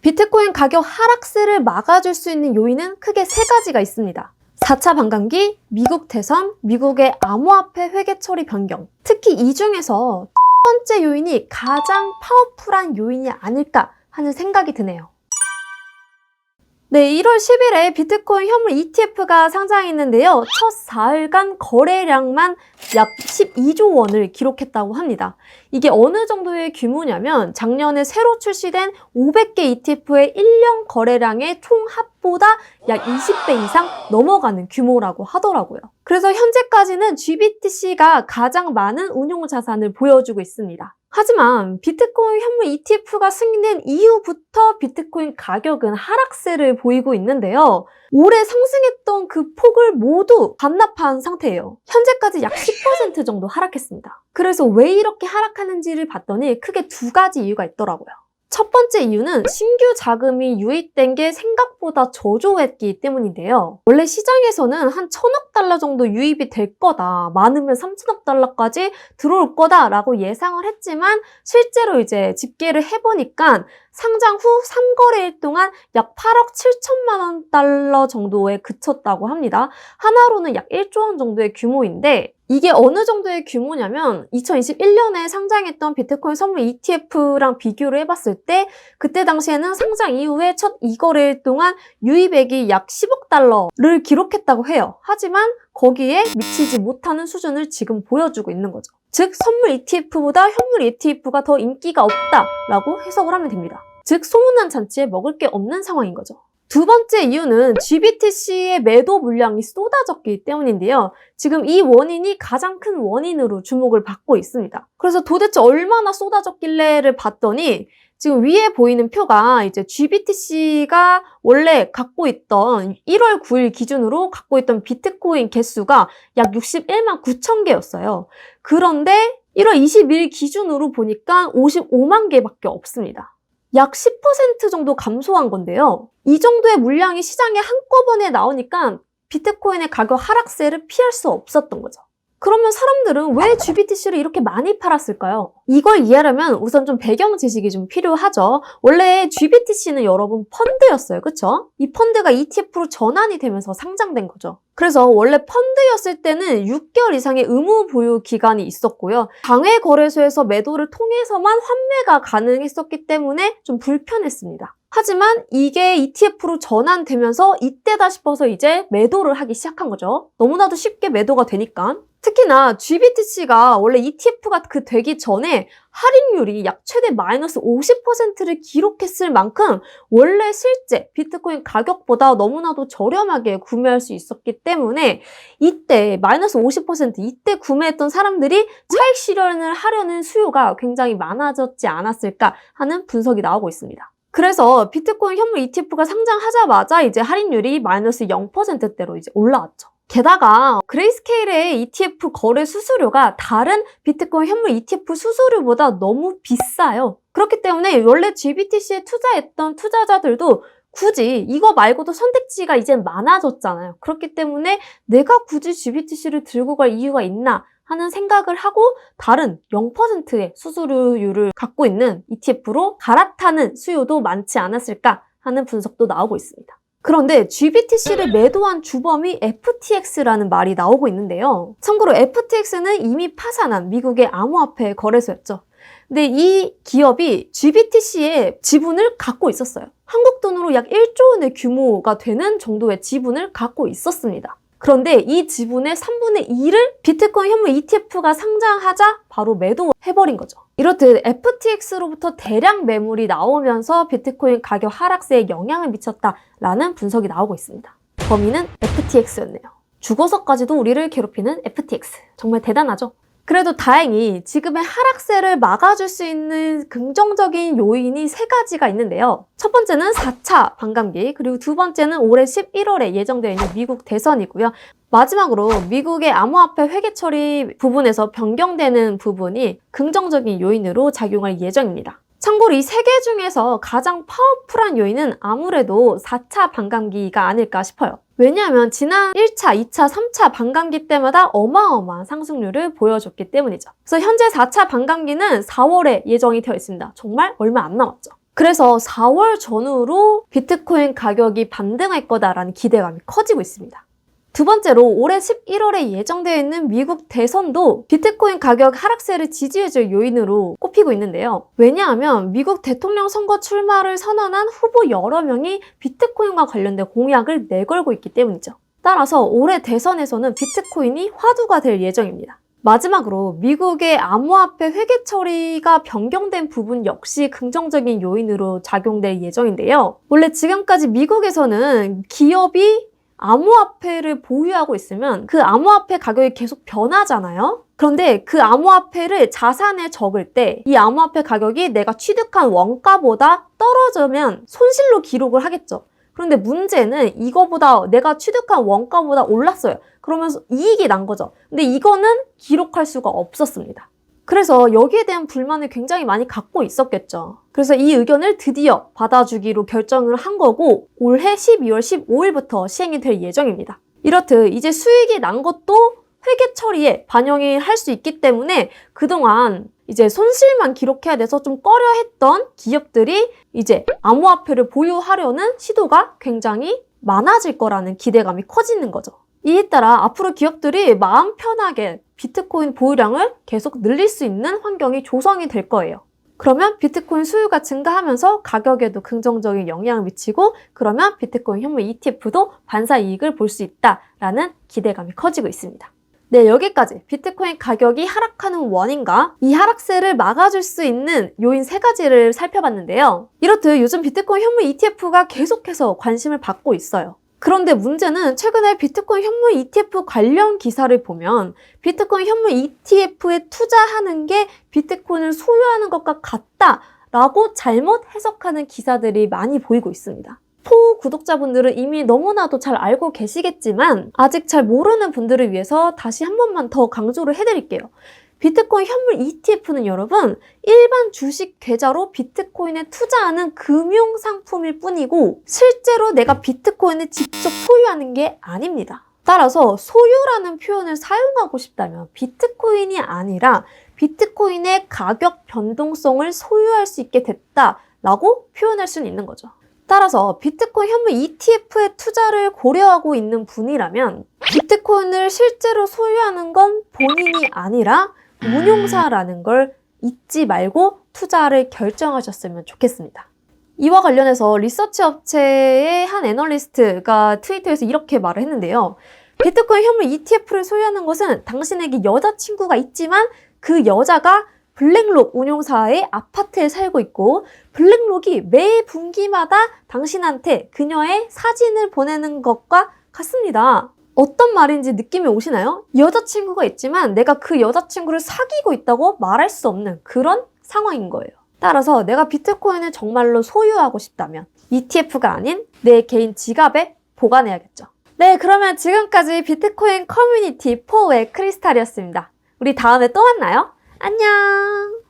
비트코인 가격 하락세를 막아줄 수 있는 요인은 크게 세 가지가 있습니다. 4차 반감기, 미국 대선, 미국의 암호화폐 회계 처리 변경. 특히 이 중에서 첫 번째 요인이 가장 파워풀한 요인이 아닐까 하는 생각이 드네요. 네, 1월 10일에 비트코인 현물 ETF가 상장했는데요. 첫 4일간 거래량만 약 12조 원을 기록했다고 합니다. 이게 어느 정도의 규모냐면 작년에 새로 출시된 500개 ETF의 1년 거래량의 총 합보다 약 20배 이상 넘어가는 규모라고 하더라고요. 그래서 현재까지는 GBTC가 가장 많은 운용 자산을 보여주고 있습니다. 하지만 비트코인 현물 ETF가 승인된 이후부터 비트코인 가격은 하락세를 보이고 있는데요. 올해 상승했던 그 폭을 모두 반납한 상태예요. 현재까지 약 10% 정도 하락했습니다. 그래서 왜 이렇게 하락하는지를 봤더니 크게 두 가지 이유가 있더라고요. 첫 번째 이유는 신규 자금이 유입된 게 생각보다 저조했기 때문인데요. 원래 시장에서는 한 1,000억 달러 정도 유입이 될 거다, 많으면 3,000억 달러까지 들어올 거다라고 예상을 했지만 실제로 이제 집계를 해보니까 상장 후 3거래일 동안 약 8억 7천만 원 달러 정도에 그쳤다고 합니다. 하나로는 약 1조 원 정도의 규모인데 이게 어느 정도의 규모냐면 2021년에 상장했던 비트코인 선물 ETF랑 비교를 해봤을 때 그때 당시에는 상장 이후에 첫 2거래일 동안 유입액이 약 10억 달러를 기록했다고 해요. 하지만 거기에 미치지 못하는 수준을 지금 보여주고 있는 거죠. 즉 선물 ETF보다 현물 ETF가 더 인기가 없다라고 해석을 하면 됩니다. 즉 소문난 잔치에 먹을 게 없는 상황인 거죠. 두 번째 이유는 GBTC의 매도 물량이 쏟아졌기 때문인데요. 지금 이 원인이 가장 큰 원인으로 주목을 받고 있습니다. 그래서 도대체 얼마나 쏟아졌길래를 봤더니 지금 위에 보이는 표가 이제 GBTC가 원래 갖고 있던 1월 9일 기준으로 갖고 있던 비트코인 개수가 약 61만 9천 개였어요. 그런데 1월 20일 기준으로 보니까 55만 개밖에 없습니다. 약 10% 정도 감소한 건데요. 이 정도의 물량이 시장에 한꺼번에 나오니까 비트코인의 가격 하락세를 피할 수 없었던 거죠. 그러면 사람들은 왜 GBTC를 이렇게 많이 팔았을까요? 이걸 이해하려면 우선 좀 배경 지식이 좀 필요하죠. 원래 GBTC는 여러분 펀드였어요. 그쵸? 이 펀드가 ETF로 전환이 되면서 상장된 거죠. 그래서 원래 펀드였을 때는 6개월 이상의 의무 보유 기간이 있었고요. 당외 거래소에서 매도를 통해서만 환매가 가능했었기 때문에 좀 불편했습니다. 하지만 이게 ETF로 전환되면서 이때다 싶어서 이제 매도를 하기 시작한 거죠. 너무나도 쉽게 매도가 되니까. 특히나 GBTC가 원래 ETF가 되기 전에 할인율이 약 최대 마이너스 50%를 기록했을 만큼 원래 실제 비트코인 가격보다 너무나도 저렴하게 구매할 수 있었기 때문에 이때 마이너스 50% 이때 구매했던 사람들이 차익 실현을 하려는 수요가 굉장히 많아졌지 않았을까 하는 분석이 나오고 있습니다. 그래서 비트코인 현물 ETF가 상장하자마자 이제 할인율이 마이너스 0%대로 이제 올라왔죠. 게다가 그레이스케일의 ETF 거래 수수료가 다른 비트코인 현물 ETF 수수료보다 너무 비싸요. 그렇기 때문에 원래 GBTC에 투자했던 투자자들도 굳이 이거 말고도 선택지가 이제 많아졌잖아요. 그렇기 때문에 내가 굳이 GBTC를 들고 갈 이유가 있나 하는 생각을 하고 다른 0%의 수수료율을 갖고 있는 ETF로 갈아타는 수요도 많지 않았을까 하는 분석도 나오고 있습니다. 그런데 GBTC를 매도한 주범이 FTX라는 말이 나오고 있는데요. 참고로 FTX는 이미 파산한 미국의 암호화폐 거래소였죠. 근데 이 기업이 GBTC의 지분을 갖고 있었어요. 한국 돈으로 약 1조 원의 규모가 되는 정도의 지분을 갖고 있었습니다. 그런데 이 지분의 3분의 2를 비트코인 현물 ETF가 상장하자 바로 매도해버린 거죠. 이렇듯 FTX로부터 대량 매물이 나오면서 비트코인 가격 하락세에 영향을 미쳤다라는 분석이 나오고 있습니다. 범인은 FTX였네요. 죽어서까지도 우리를 괴롭히는 FTX. 정말 대단하죠? 그래도 다행히 지금의 하락세를 막아줄 수 있는 긍정적인 요인이 세 가지가 있는데요. 첫 번째는 4차 반감기, 그리고 두 번째는 올해 11월에 예정되어 있는 미국 대선이고요. 마지막으로 미국의 암호화폐 회계 처리 부분에서 변경되는 부분이 긍정적인 요인으로 작용할 예정입니다. 참고로 이 세 개 중에서 가장 파워풀한 요인은 아무래도 4차 반감기가 아닐까 싶어요. 왜냐하면 지난 1차, 2차, 3차 반감기 때마다 어마어마한 상승률을 보여줬기 때문이죠. 그래서 현재 4차 반감기는 4월에 예정이 되어 있습니다. 정말 얼마 안 남았죠. 그래서 4월 전후로 비트코인 가격이 반등할 거다라는 기대감이 커지고 있습니다. 두 번째로 올해 11월에 예정되어 있는 미국 대선도 비트코인 가격 하락세를 지지해줄 요인으로 꼽히고 있는데요. 왜냐하면 미국 대통령 선거 출마를 선언한 후보 여러 명이 비트코인과 관련된 공약을 내걸고 있기 때문이죠. 따라서 올해 대선에서는 비트코인이 화두가 될 예정입니다. 마지막으로 미국의 암호화폐 회계 처리가 변경된 부분 역시 긍정적인 요인으로 작용될 예정인데요. 원래 지금까지 미국에서는 기업이 암호화폐를 보유하고 있으면 그 암호화폐 가격이 계속 변하잖아요. 그런데 그 암호화폐를 자산에 적을 때 이 암호화폐 가격이 내가 취득한 원가보다 떨어지면 손실로 기록을 하겠죠. 그런데 문제는 이거보다 내가 취득한 원가보다 올랐어요. 그러면서 이익이 난 거죠. 근데 이거는 기록할 수가 없었습니다. 그래서 여기에 대한 불만을 굉장히 많이 갖고 있었겠죠. 그래서 이 의견을 드디어 받아주기로 결정을 한 거고 올해 12월 15일부터 시행이 될 예정입니다. 이렇듯 이제 수익이 난 것도 회계 처리에 반영이 할 수 있기 때문에 그동안 이제 손실만 기록해야 돼서 좀 꺼려했던 기업들이 이제 암호화폐를 보유하려는 시도가 굉장히 많아질 거라는 기대감이 커지는 거죠. 이에 따라 앞으로 기업들이 마음 편하게 비트코인 보유량을 계속 늘릴 수 있는 환경이 조성이 될 거예요. 그러면 비트코인 수요가 증가하면서 가격에도 긍정적인 영향을 미치고 그러면 비트코인 현물 ETF도 반사 이익을 볼 수 있다라는 기대감이 커지고 있습니다. 네, 여기까지 비트코인 가격이 하락하는 원인과 이 하락세를 막아줄 수 있는 요인 3가지를 살펴봤는데요. 이렇듯 요즘 비트코인 현물 ETF가 계속해서 관심을 받고 있어요. 그런데 문제는 최근에 비트코인 현물 ETF 관련 기사를 보면 비트코인 현물 ETF에 투자하는 게 비트코인을 소유하는 것과 같다라고 잘못 해석하는 기사들이 많이 보이고 있습니다. 구독자분들은 이미 너무나도 잘 알고 계시겠지만 아직 잘 모르는 분들을 위해서 다시 한 번만 더 강조를 해드릴게요. 비트코인 현물 ETF는 여러분 일반 주식 계좌로 비트코인에 투자하는 금융상품일 뿐이고 실제로 내가 비트코인을 직접 소유하는 게 아닙니다. 따라서 소유라는 표현을 사용하고 싶다면 비트코인이 아니라 비트코인의 가격 변동성을 소유할 수 있게 됐다라고 표현할 수는 있는 거죠. 따라서 비트코인 현물 ETF에 투자를 고려하고 있는 분이라면 비트코인을 실제로 소유하는 건 본인이 아니라 운용사라는 걸 잊지 말고 투자를 결정하셨으면 좋겠습니다. 이와 관련해서 리서치 업체의 한 애널리스트가 트위터에서 이렇게 말을 했는데요. 비트코인 현물 ETF를 소유하는 것은 당신에게 여자친구가 있지만 그 여자가 블랙록 운용사의 아파트에 살고 있고 블랙록이 매 분기마다 당신한테 그녀의 사진을 보내는 것과 같습니다. 어떤 말인지 느낌이 오시나요? 여자친구가 있지만 내가 그 여자친구를 사귀고 있다고 말할 수 없는 그런 상황인 거예요. 따라서 내가 비트코인을 정말로 소유하고 싶다면 ETF가 아닌 내 개인 지갑에 보관해야겠죠. 네, 그러면 지금까지 비트코인 커뮤니티 4의 크리스탈이었습니다. 우리 다음에 또 만나요. 안녕!